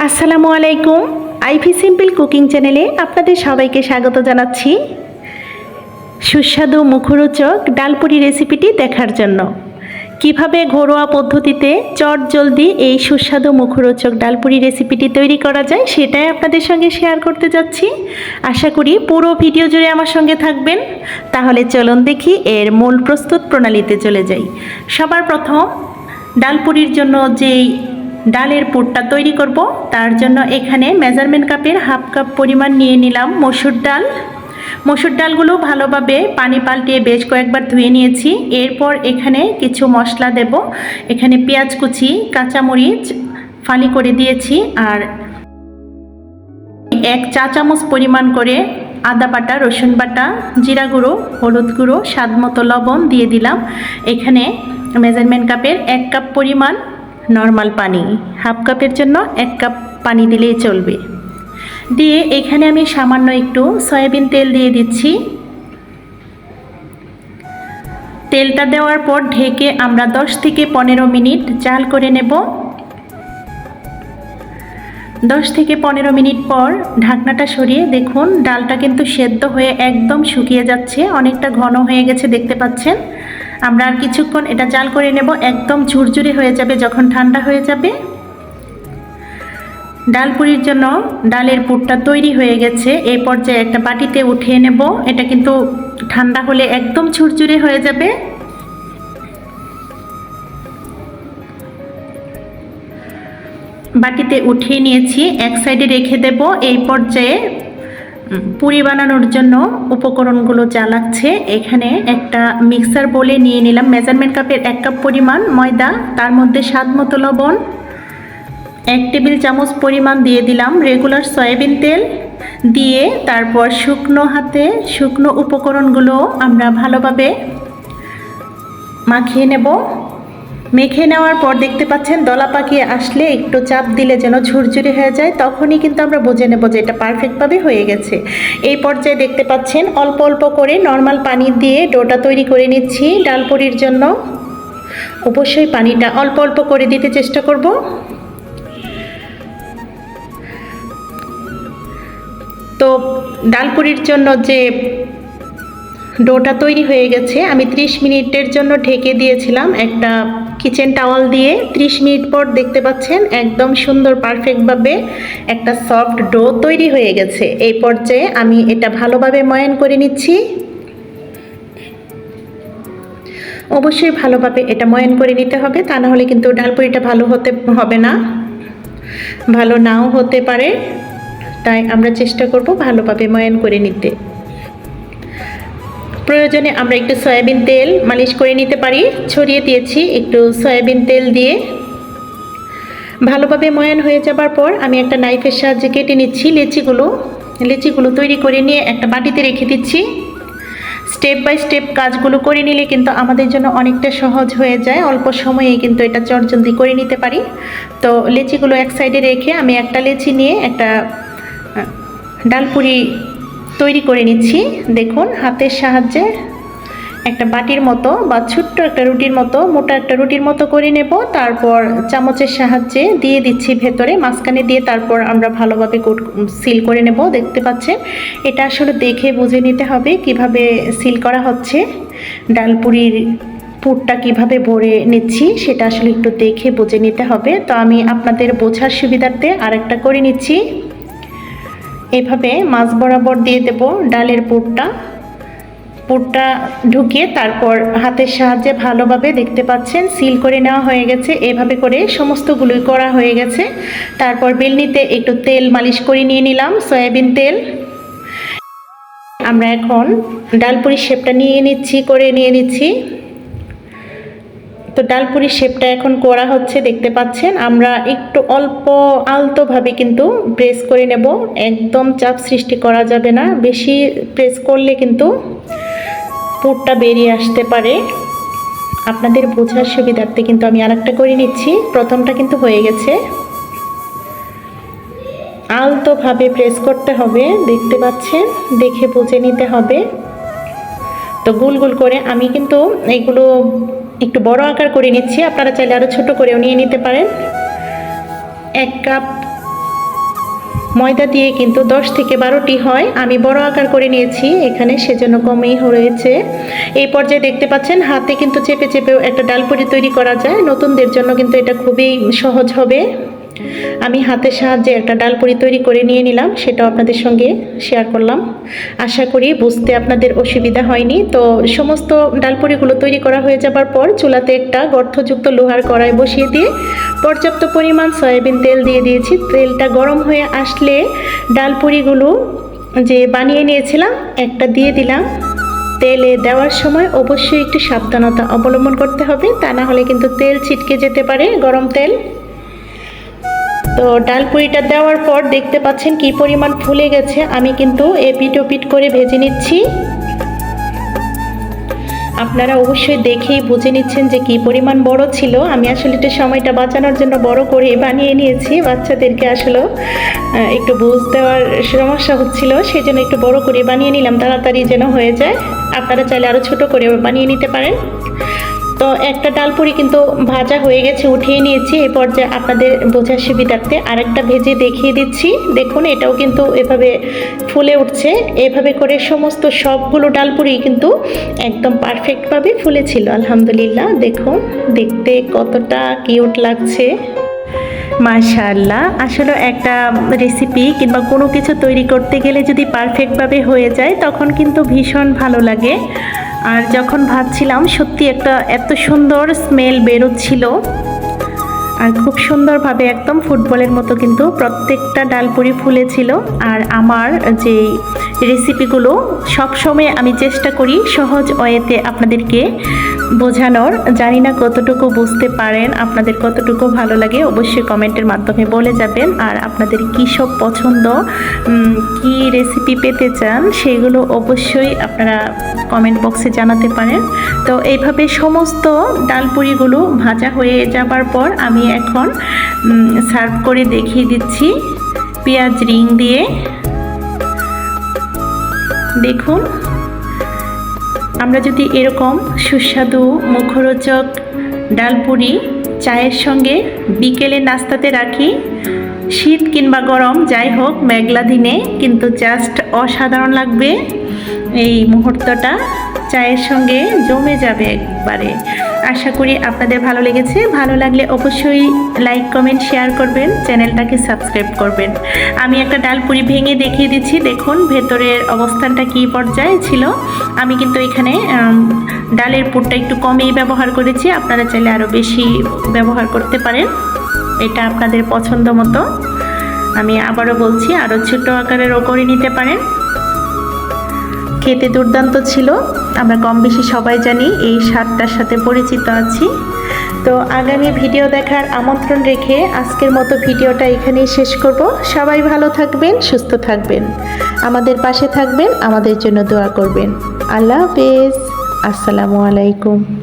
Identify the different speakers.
Speaker 1: আসসালামু আলাইকুম। Ivy simple cooking চ্যানেলে আপনাদের সবাইকে স্বাগত জানাচ্ছি সুস্বাদু মুখরোচক ডালপুরি রেসিপিটি দেখার জন্য। কিভাবে ঘরোয়া পদ্ধতিতে চটজলদি এই সুস্বাদু মুখরোচক ডালপুরি রেসিপিটি তৈরি করা যায় সেটাই আপনাদের সঙ্গে শেয়ার করতে যাচ্ছি। আশা করি পুরো ভিডিও জুড়ে আমার সঙ্গে থাকবেন। তাহলে চলুন দেখি এর মূল প্রস্তুত প্রণালীতে চলে যাই। সবার প্রথম ডালপুরির জন্য যেই ডালের পুরটা তৈরি করব তার জন্য এখানে মেজারমেন্ট কাপের হাফ কাপ পরিমাণ নিয়ে নিলাম মসুর ডাল। মসুর ডালগুলো ভালোভাবে পানি পাল্টিয়ে বেশ কয়েকবার ধুয়ে নিয়েছি। এরপর এখানে কিছু মশলা দেব। এখানে পেঁয়াজ কুচি, কাঁচামরিচ ফালি করে দিয়েছি, আর 1 চা চামচ পরিমাণ করে আদা বাটা, রসুন বাটা, জিরা গুঁড়ো, হলুদ গুঁড়ো, স্বাদ মতো লবণ দিয়ে দিলাম। এখানে মেজারমেন্ট কাপের 1 কাপ পরিমাণ নর্মাল পানি, হাফ কাপের জন্য 1 কাপ পানি দিলেই চলবে। দিয়ে এখানে আমি সামান্য একটু সয়াবিন তেল দিয়ে দিচ্ছি। তেলটা দেওয়ার পর ঢেকে আমরা 10 থেকে 15 মিনিট জাল করে নেব। 10 থেকে 15 মিনিট পর ঢাকনাটা সরিয়ে দেখুন ডালটা কিন্তু সেদ্ধ হয়ে একদম শুকিয়ে যাচ্ছে, অনেকটা ঘন হয়ে গেছে দেখতে পাচ্ছেন। আমরা আর কিছুক্ষণ এটা জাল করে নেব, একদম ঝুরঝুরে হয়ে যাবে যখন ঠান্ডা হয়ে যাবে। ডালপুরির জন্য ডালের পুরটা তৈরি হয়ে গেছে। এই পর্যায়ে একটা বাটিতে উঠিয়ে নেব। এটা কিন্তু ঠান্ডা হলে একদম ঝুরঝুরে হয়ে যাবে। বাটিতে উঠিয়ে নিয়েছি, এক সাইডে রেখে দেব। এই পর্যায়ে পুরি বানানোর জন্য উপকরণগুলো যা লাগছে, এখানে একটা মিক্সার বোলে নিয়ে নিলাম মেজারমেন্ট কাপের 1 কাপ পরিমাণ ময়দা, তার মধ্যে স্বাদ মতো লবণ, 1 টেবিল চামচ পরিমাণ দিয়ে দিলাম রেগুলার সয়াবিন তেল, দিয়ে তারপর শুকনো হাতে শুকনো উপকরণগুলো আমরা ভালোভাবে মাখিয়ে নেব। মেখে নেওয়ার পর দেখতে পাচ্ছেন দলা পাকিয়ে আসলে একটু চাপ দিলে যেন ঝুরঝুরে হয়ে যায়, তখনই কিন্তু আমরা বুঝে নেব যে এটা পারফেক্টভাবে হয়ে গেছে। এই পর্যায়ে দেখতে পাচ্ছেন অল্প অল্প করে নর্মাল পানি দিয়ে ডোটা তৈরি করে নিচ্ছি ডালপুরির জন্য। অবশ্যই পানিটা অল্প অল্প করে দিতে চেষ্টা করব। তো ডালপুরির জন্য যে ডোটা তৈরি হয়ে গেছে, আমি 30 মিনিটের জন্য ঢেকে দিয়েছিলাম একটা কিচেন টাওয়াল দিয়ে। 30 মিনিট পর দেখতে পাচ্ছেন একদম সুন্দর পারফেক্টভাবে একটা সফট ডো তৈরি হয়ে গেছে। এই পর্যায়ে আমি এটা ভালোভাবে ময়ান করে নিচ্ছি। অবশ্যই ভালোভাবে এটা ময়ান করে নিতে হবে, তা না হলে কিন্তু ডালপুরিটা ভালো হবে না, ভালো নাও হতে পারে। তাই আমরা চেষ্টা করব ভালোভাবে ময়ান করে নিতে। প্রয়োজনে আমরা একটু সয়াবিন তেল মালিশ করে নিতে পারি। ছড়িয়ে দিয়েছি একটু সয়াবিন তেল দিয়ে। ভালোভাবে ময়ান হয়ে যাবার পর আমি একটা নাইফের সাহায্যে কেটে নিচ্ছি লেচিগুলো তৈরি করে নিয়ে একটা বাটিতে রেখে দিচ্ছি। স্টেপ বাই স্টেপ কাজগুলো করে নিলে কিন্তু আমাদের জন্য অনেকটা সহজ হয়ে যায়, অল্প সময়ে কিন্তু এটা চটজলদি করে নিতে পারি। তো লেচিগুলো এক সাইডে রেখে আমি একটা লেচি নিয়ে একটা ডালপুরি তৈরি করে নিচ্ছি। দেখুন হাতের সাহায্যে একটা বাটির মতো বা ছোট্ট একটা রুটির মতো, মোটা একটা রুটির মতো করে নেব। তারপর চামচের সাহায্যে দিয়ে দিচ্ছি ভেতরে, মাঝখানে দিয়ে তারপর আমরা ভালোভাবে সিল করে নেব। দেখতে পাচ্ছেন এটা আসলে দেখে বুঝে নিতে হবে কিভাবে সিল করা হচ্ছে। ডালপুরির পুরটা কিভাবে ভরে নিচ্ছি সেটা আসলে একটু দেখে বুঝে নিতে হবে। তো আমি আপনাদের বোঝার সুবিধার্থে আরেকটা করে নিচ্ছি। এভাবে মাছ বরাবর দিয়ে দেব ডালের পুরটা ঢুকিয়ে তারপর হাতের সাহায্যে ভালোভাবে দেখতে পাচ্ছেন সিল করে নেওয়া হয়ে গেছে। এভাবে করে সমস্তগুলোই করা হয়ে গেছে। তারপর বেলনিতে একটু তেল মালিশ করে নিয়ে নিলাম, সয়াবিন তেল। আমরা এখন ডালপুরির শেপটা নিয়ে নিচ্ছি। তো ডালপুরির শেপটা এখন করা হচ্ছে, দেখতে পাচ্ছেন। আমরা একটু অল্প আলতোভাবে কিন্তু প্রেস করে নেব, একদম চাপ সৃষ্টি করা যাবে না। বেশি প্রেস করলে কিন্তু পুরটা বেরিয়ে আসতে পারে। আপনাদের বোঝার সুবিধার্থে কিন্তু আমি আরেকটা করে নিচ্ছি। প্রথমটা কিন্তু হয়ে গেছে। আলতোভাবে প্রেস করতে হবে, দেখতে পাচ্ছেন, দেখে বুঝে নিতে হবে। তো গোল গোল করে আমি কিন্তু এগুলো একটু বড় আকার করে নিচ্ছি, আপনারা চাইলে আরও ছোট করেও নিয়ে নিতে পারেন। 1 কাপ ময়দা দিয়ে কিন্তু 10 থেকে 12টি হয়, আমি বড় আকার করে নিয়েছি এখানে, সেজন্য কমই হয়েছে। এই পর্যায়ে দেখতে পাচ্ছেন হাতে কিন্তু চেপে চেপেও একটা ডালপুরি তৈরি করা যায়, নতুনদের জন্য কিন্তু এটা খুবই সহজ হবে। আমি হাতের সাহায্যে একটা ডালপুরি তৈরি করে নিয়ে নিলাম, সেটাও আপনাদের সঙ্গে শেয়ার করলাম। আশা করি বুঝতে আপনাদের অসুবিধা হয়নি। তো সমস্ত ডালপুরিগুলো তৈরি করা হয়ে যাবার পর চুলাতে একটা গর্তযুক্ত লোহার কড়াই বসিয়ে দিয়ে পর্যাপ্ত পরিমাণ সয়াবিন তেল দিয়ে দিয়েছি। তেলটা গরম হয়ে আসলে ডালপুরিগুলো যে বানিয়ে নিয়েছিলাম একটা দিয়ে দিলাম। তেলে দেওয়ার সময় অবশ্যই একটু সাবধানতা অবলম্বন করতে হবে, তা না হলে কিন্তু তেল ছিটকে যেতে পারে, গরম তেল। তো ডালপুরিটা দেওয়ার পর দেখতে পাচ্ছেন কি পরিমাণ ফুলে গেছে। আমি কিন্তু এপিট ওপিট করে ভেজে নিচ্ছি। আপনারা অবশ্যই দেখেই বুঝে নিচ্ছেন যে কি পরিমাণ বড় ছিল। আমি আসলে একটু সময়টা বাঁচানোর জন্য বড় করে বানিয়ে নিয়েছি, বাচ্চাদেরকে আসলে একটু বুঝ দেওয়ার সমস্যা হচ্ছিল, সেই জন্য একটু বড় করে বানিয়ে নিলাম, তাড়াতাড়ি যেন হয়ে যায়। আপনারা চাইলে আরও ছোট করে বানিয়ে নিতে পারেন। তো একটা ডালপুরি কিন্তু ভাজা হয়ে গেছে, উঠিয়ে নিয়েছি। এই পর্যায়ে আপনাদের বোঝার সুবিধার্থে আরেকটা ভেজে দেখিয়ে দিচ্ছি। দেখুন এটাও কিন্তু এভাবে ফুলে উঠছে। এভাবে করে সমস্ত সবগুলো ডালপুরি কিন্তু একদম পারফেক্টভাবে ফুলেছিল, আলহামদুলিল্লাহ। দেখুন দেখতে কতটা কিউট লাগছে, মাশাআল্লাহ। আসলে একটা রেসিপি কিংবা কোনো কিছু তৈরি করতে গেলে যদি পারফেক্টভাবে হয়ে যায় তখন কিন্তু ভীষণ ভালো লাগে। আর যখন ভাবছিলাম সত্যি একটা এত সুন্দর স্মেল বেরোচ্ছিল, আর খুব সুন্দরভাবে একদম ফুটবলের মতো কিন্তু প্রত্যেকটা ডালপুরি ফুলেছিল। আর আমার যে রেসিপিগুলো সবসময় আমি চেষ্টা করি সহজ ওয়েতে আপনাদেরকে বোঝানোর। জানি না কতটুকু বুঝতে পারেন, আপনাদের কতটুকু ভালো লাগে অবশ্যই কমেন্টের মাধ্যমে বলে যাবেন। আর আপনাদের কী সব পছন্দ, কি রেসিপি পেতে চান সেগুলো অবশ্যই আপনারা কমেন্ট বক্সে জানাতে পারেন। তো এইভাবে সমস্ত ডালপুরিগুলো ভাজা হয়ে যাবার পর আমি এখন সার্ভ করে দেখিয়ে দিচ্ছি পেঁয়াজ রিং দিয়ে। দেখুন আমরা যদি এরকম সুস্বাদু মুখরোচক ডালপুরি চায়ের সঙ্গে বিকেলে নাস্তাতে রাখি, শীত কিংবা গরম যাই হোক মেঘলা দিনে কিন্তু জাস্ট অসাধারণ লাগবে। এই মুহূর্তটা চায়ের সঙ্গে জমে যাবে একবারে। আশা করি আপনাদের ভালো লেগেছে। ভালো লাগলে অবশ্যই লাইক কমেন্ট শেয়ার করবেন, চ্যানেলটাকে সাবস্ক্রাইব করবেন। আমি একটা ডালপুরি ভেঙে দেখিয়ে দিচ্ছি, দেখুন ভেতরের অবস্থানটা কী পর্যায়ে ছিল। আমি কিন্তু এখানে ডালের পুরটা একটু কমই ব্যবহার করেছি, আপনারা চাইলে আরও বেশি ব্যবহার করতে পারেন, এটা আপনাদের পছন্দ মতো। আমি আবারও বলছি আরও ছোট আকারেরও করে নিতে পারেন। খেতে দুর্দান্ত ছিল, আমরা কম বেশি সবাই জানি এই স্বাদটার সাথে পরিচিত আছি। তো আগামী ভিডিও দেখার আমন্ত্রণ রেখে আজকের মতো ভিডিওটা এখানেই শেষ করব। সবাই ভালো থাকবেন, সুস্থ থাকবেন, আমাদের পাশে থাকবেন, আমাদের জন্য দোয়া করবেন। আল্লাহ হাফেজ, আসসালামু আলাইকুম।